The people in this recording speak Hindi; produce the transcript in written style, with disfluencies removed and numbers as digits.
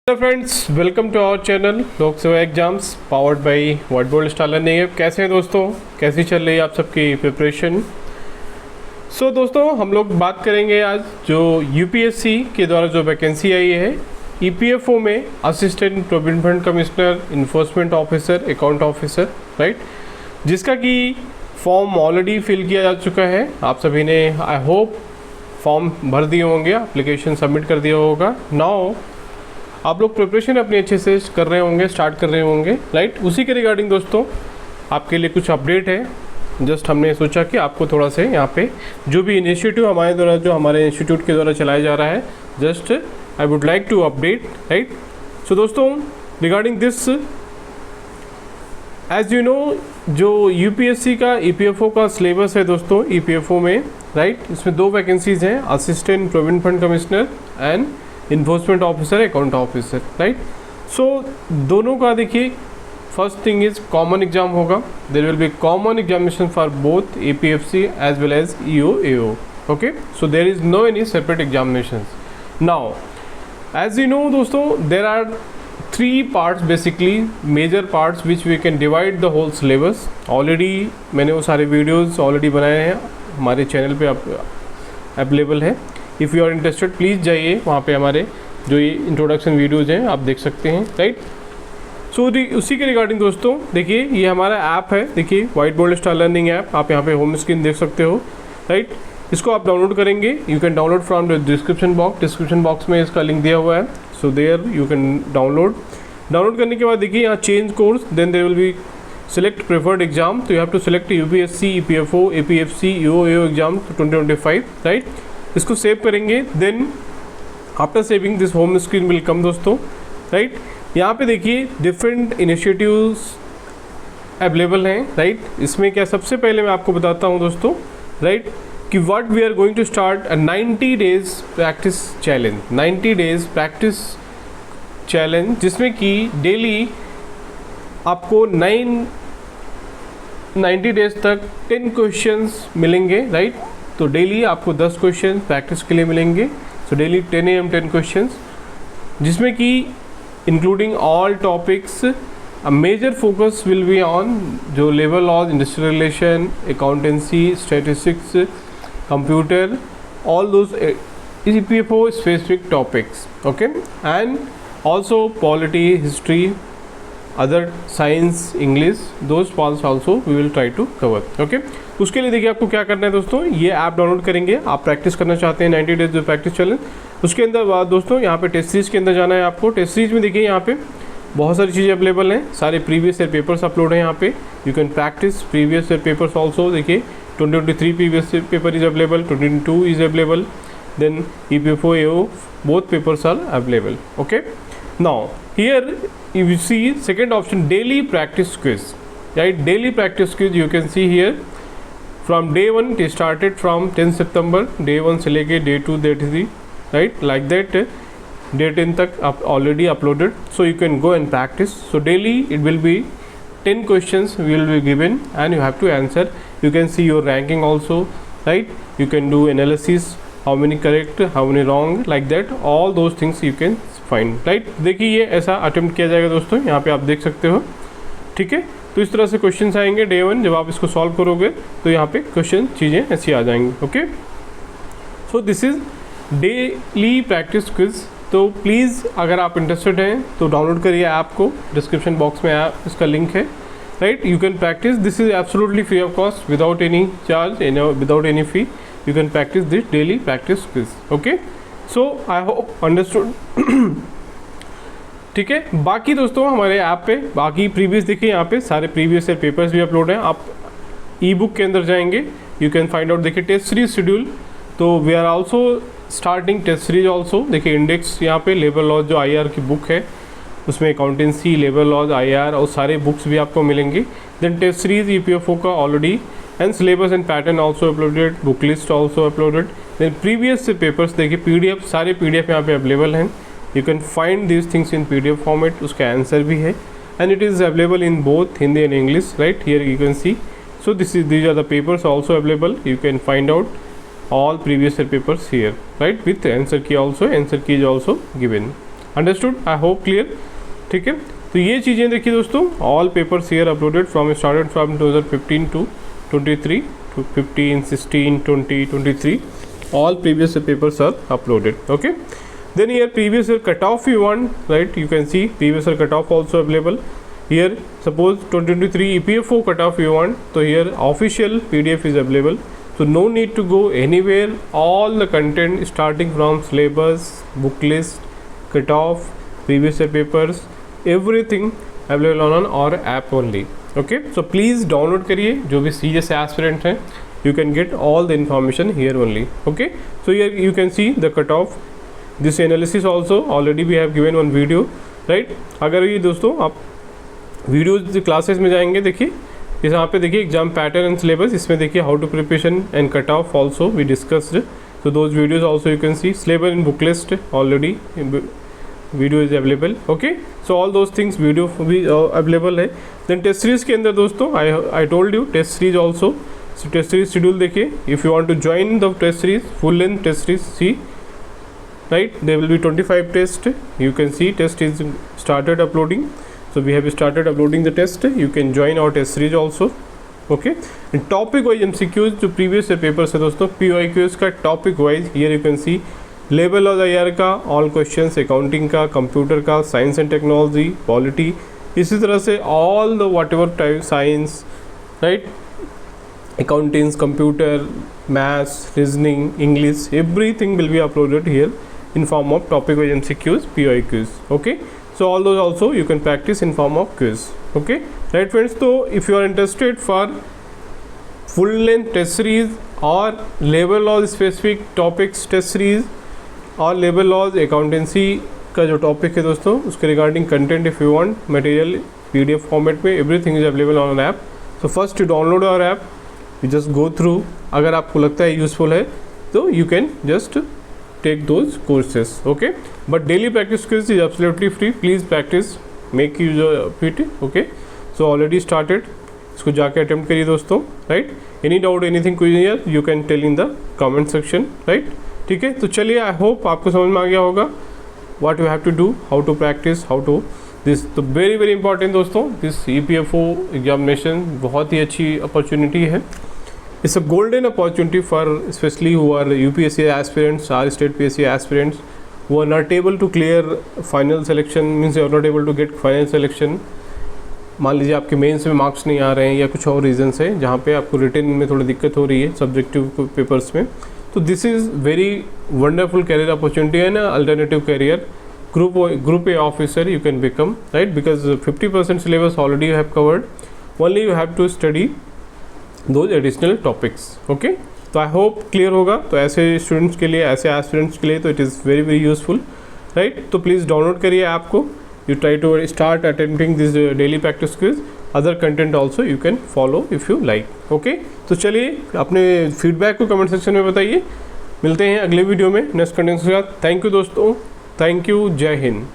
Hello friends, welcome to our channel Lok Seva exams powered by white board star learning app. कैसे हैं दोस्तों, कैसी चल रही है आप सबकी प्रिपरेशन। सो दोस्तों, हम लोग बात करेंगे आज जो यूपीएससी के द्वारा जो वैकेंसी आई है ईपीएफओ में assistant provident fund commissioner, enforcement officer, account officer, right, जिसका कि फॉर्म ऑलरेडी फिल किया जा चुका है। आप सभी ने आई होप फॉर्म भर दिए होंगे, एप्लीकेशन सबमिट कर दिया होगा। नाउ आप लोग प्रिपरेशन अपनी अच्छे से कर रहे होंगे, स्टार्ट कर रहे होंगे, राइट। उसी के रिगार्डिंग दोस्तों आपके लिए कुछ अपडेट है। जस्ट हमने सोचा कि आपको थोड़ा से यहाँ पे जो भी इनिशिएटिव हमारे द्वारा, जो हमारे इंस्टीट्यूट के द्वारा चलाया जा रहा है, just I would like to update, right. So दोस्तों, regarding this, as you know, जो यूपीएससी का ईपीएफओ का सिलेबस है दोस्तों, ईपीएफओ में, राइट, इसमें दो वैकेंसीज हैं, assistant provident fund commissioner and enforcement officer, account officer, right. So दोनों का देखिए, first thing is common exam होगा। There will be common examination for both APFC as well as EO AO, okay. So there is no any separate examination. Now as you know दोस्तों, there are three parts, basically major parts which we can divide the whole syllabus. Already मैंने वो सारे वीडियोज़ ऑलरेडी बनाए हैं, हमारे चैनल पे अवेलेबल है। If you are interested please जाइए, वहाँ पे हमारे जो ये इंट्रोडक्शन वीडियोज़ हैं आप देख सकते हैं, राइट। सो उसी के रिगार्डिंग दोस्तों देखिए, ये हमारा ऐप है, देखिए white board star learning app. आप यहाँ पे होम स्क्रीन देख सकते हो, राइट। इसको आप डाउनलोड करेंगे, you can download from the description box में इसका लिंक दिया हुआ है। So there you can download करने के बाद देखिए यहाँ change course, then there will be select preferred exam, so you have to select UPSC, EPFO, APFC, EO exam 2025, right। इसको सेव करेंगे, then after saving this home screen will come दोस्तों, राइट। यहाँ पे देखिए डिफरेंट इनिशिएटिव्स अवेलेबल हैं, राइट। इसमें क्या, सबसे पहले मैं आपको बताता हूँ दोस्तों, राइट, कि what we are going to start a 90 days practice challenge, 90 days practice challenge, जिसमें कि डेली आपको 90 डेज तक 10 क्वेश्चंस मिलेंगे, राइट। तो डेली आपको 10 क्वेश्चन प्रैक्टिस के लिए मिलेंगे। सो डेली 10 AM 10 क्वेश्चंस, जिसमें कि including all topics, a major focus will be on जो labour laws, industrial relation, accountancy, statistics, computer, all those EPFO specific topics, okay. And also polity, history, other science, English, those parts also we will try to cover, okay. उसके लिए देखिए आपको क्या करना है दोस्तों, ये ऐप डाउनलोड करेंगे। आप प्रैक्टिस करना चाहते हैं 90 डेज जो प्रैक्टिस चैलेंज, उसके अंदर बाद दोस्तों यहाँ पे टेस्ट सीरीज के अंदर जाना है आपको। टेस्ट सीरीज में देखिए यहाँ पे बहुत सारी चीज़ें अवेलेबल हैं, सारे प्रीवियस ईयर पेपर्स अपलोड हैं यहाँ पे। You can practice previous year papers also. देखिए 2023 previous paper is available, 2022 is available, then EPFO, AO, both papers are available, okay. Now here if you see second option, daily practice quiz, right, daily practice quiz you can see here from day 1 it started from 10 September, day 1 से लेके day 2, day 3, right, like that day 10 तक आप already uploaded, so you can go and practice. So daily it will be 10 questions will be given and you have to answer. You can see your ranking also, right, you can do analysis, how many correct, how many wrong, like that, all those things you can fine, right. देखिए ये ऐसा अटेम्प्ट किया जाएगा दोस्तों, यहाँ पे आप देख सकते हो, ठीक है। तो इस तरह से क्वेश्चंस आएंगे डे 1, जब आप इसको सॉल्व करोगे तो यहाँ पे क्वेश्चन चीज़ें ऐसी आ जाएंगी, okay. So this is daily practice quiz. तो प्लीज़ अगर आप इंटरेस्टेड हैं तो डाउनलोड करिए ऐप को, डिस्क्रिप्शन बॉक्स में ऐप इसका लिंक है, right. You can practice, this is absolutely free of cost, without any charge, without any fee, you can practice this daily practice quiz, okay. So I hope understood, ठीक है। बाकी दोस्तों हमारे ऐप पे बाकी प्रीवियस देखिए, यहाँ पे सारे प्रीवियस ईयर पेपर्स भी अपलोड हैं। आप ई बुक के अंदर जाएंगे, यू कैन फाइंड आउट, देखिए टेस्ट सीरीज शेड्यूल, तो we are also starting test series also. देखिए इंडेक्स यहाँ पे लेबर लॉज जो IR की बुक है, उसमें अकाउंटेंसी, लेबर लॉज, IR और सारे बुक्स भी आपको मिलेंगे। देन टेस्ट सीरीज ईपीएफओ का already, and syllabus and pattern also uploaded, book list also uploaded. Then previous papers देखिए PDF, सारे PDF यहाँ पे अवेलेबल हैं। You can find this things in PDF format, उसका आंसर भी है, and it is available in both Hindi and English, right. Here you can see, so these are the papers also available. You can find out all previous year papers here, right, with answer key also, answer key is also given. Understood, I hope clear, ठीक है। तो ये चीज़ें देखिए दोस्तों, all papers here uploaded from started from 2015 to 23 to 15, 16, 20, 23, all previous year papers are uploaded. Okay, then here previous year cutoff you want, right? You can see previous year cutoff also available here. Suppose 2023 EPFO cutoff you want, so here official PDF is available, so no need to go anywhere. All the content starting from syllabus, book list, cutoff, previous year papers, everything available on our app only. Okay, so please download करिए, जो भी सीरियस एस्पिरेंट हैं, you can get all the information here only. Okay, so here you can see the cut off this analysis also, already we have given one video, right. अगर ये दोस्तों आप वीडियो क्लासेस में जाएंगे, देखिए इस यहाँ पे देखिए एग्जाम पैटर्न एंड सिलेबस, इसमें देखिए how to preparation and cut off also we discussed, so those videos also you can see, syllabus and book list already video is available. Okay, so all those things video भी available है। then test series के अंदर दोस्तों I told you test series also, so test series schedule देखिए, if you want to join the test series, full length test series, see right, there will be 25 tests, you can see test is started uploading, so we have started uploading the test, you can join our test series also. Okay, topic wise MCQs जो प्रीवियस ईयर पेपर्स है दोस्तों, PYQs का topic wise here you can C level of the year का ऑल क्वेश्चंस, अकाउंटिंग का, कंप्यूटर का, साइंस एंड टेक्नोलॉजी, पॉलिटी, इसी तरह से all the what ever type science, right, accountings, computer, maths, reasoning, English, everything will be uploaded here in form of topic wise MCQs, PYQs. Okay, so all those also you can practice in form of quiz. Okay, right friends, so if you are interested for full length test series or labor laws specific topics test series और labor laws accountancy का जो टॉपिक है दोस्तों, उसके regarding content if you want material PDF format में, everything is available on app. So first you download our app, you just go through, अगर आपको लगता है यूजफुल है तो you can just take those courses. Okay, but daily practice quiz is absolutely free, please practice, make use of it. Okay, so already started, इसको जाके अटेम्प्ट करिए दोस्तों, right. Any doubt anything quiz here you can tell in the comment section, right. ठीक है, तो चलिए आई होप आपको समझ में आ गया होगा what you have to do, how to practice, how to this. तो वेरी वेरी इंपॉर्टेंट दोस्तों, दिस EPFO एग्जामिनेशन बहुत ही अच्छी अपॉर्चुनिटी है। It's a golden opportunity for especially who are UPSC aspirants or state PSC aspirants who are not able to clear final selection, means they are not able to get final selection। मान लीजिए आपके मेंस में मार्क्स नहीं आ रहे हैं या कुछ और रीजंस है जहाँ पे आपको रिटन में थोड़ी दिक्कत हो रही है सब्जेक्टिव पेपर्स में, तो this is very wonderful career opportunity है ना, alternative career, group A officer you can become, right, because 50% syllabus already you have covered, only you have to study those additional topics. Okay, तो आई होप क्लियर होगा। तो ऐसे स्टूडेंट्स के लिए, ऐसे एस्पिरेंट्स के लिए तो it is very very useful, right. तो प्लीज़ डाउनलोड करिए ऐप को, you try to start attempting this daily practice quiz, other content also you can follow if you like. Okay, तो चलिए अपने फीडबैक को कमेंट सेक्शन में बताइए। मिलते हैं अगले वीडियो में नेक्स्ट कंटेंट के साथ। थैंक यू दोस्तों, थैंक यू, जय हिंद।